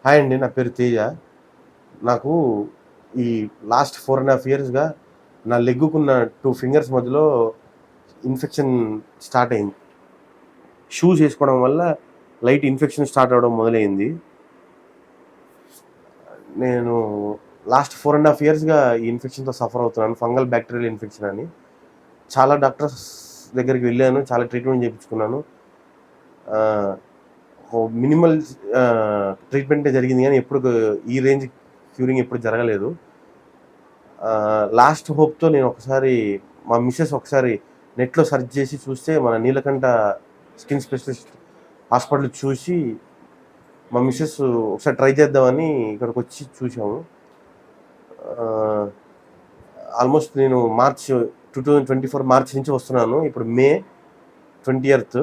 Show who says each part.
Speaker 1: Hi అండి. నా పేరు తేజ. నాకు ఈ లాస్ట్ 4½ ఇయర్స్‌గా నా లెగ్గుకున్న 2 ఫింగర్స్ మధ్యలో ఇన్ఫెక్షన్ స్టార్ట్ అయింది. షూస్ ఏసుకోవడం వల్ల లైట్ ఇన్ఫెక్షన్ స్టార్ట్ అవ్వడం మొదలైంది. నేను లాస్ట్ 4½ ఇయర్స్‌గా ఈ ఇన్ఫెక్షన్‌తో సఫర్ అవుతున్నాను. ఫంగల్ బ్యాక్టీరియల్ ఇన్ఫెక్షన్ అని. చాలా డాక్టర్స్ దగ్గరికి వెళ్ళాను. చాలా ట్రీట్మెంట్ చేపించుకున్నాను. మినిమల్ ట్రీట్మెంటే జరిగింది కానీ ఎప్పుడు ఈ రేంజ్ క్యూరింగ్ ఎప్పుడు జరగలేదు. లాస్ట్ హోప్‌తో నేను మా మిసెస్ ఒకసారి నెట్‌లో సెర్చ్ చేసి చూస్తే మన నీలకంఠ స్కిన్ స్పెషలిస్ట్ హాస్పిటల్ చూసి మా మిసెస్ ఒకసారి ట్రై చేద్దామని ఇక్కడికొచ్చి చూసాము. ఆల్మోస్ట్ నేను మార్చ్ 2024 మార్చ్ నుంచి వస్తున్నాను. ఇప్పుడు మే 20th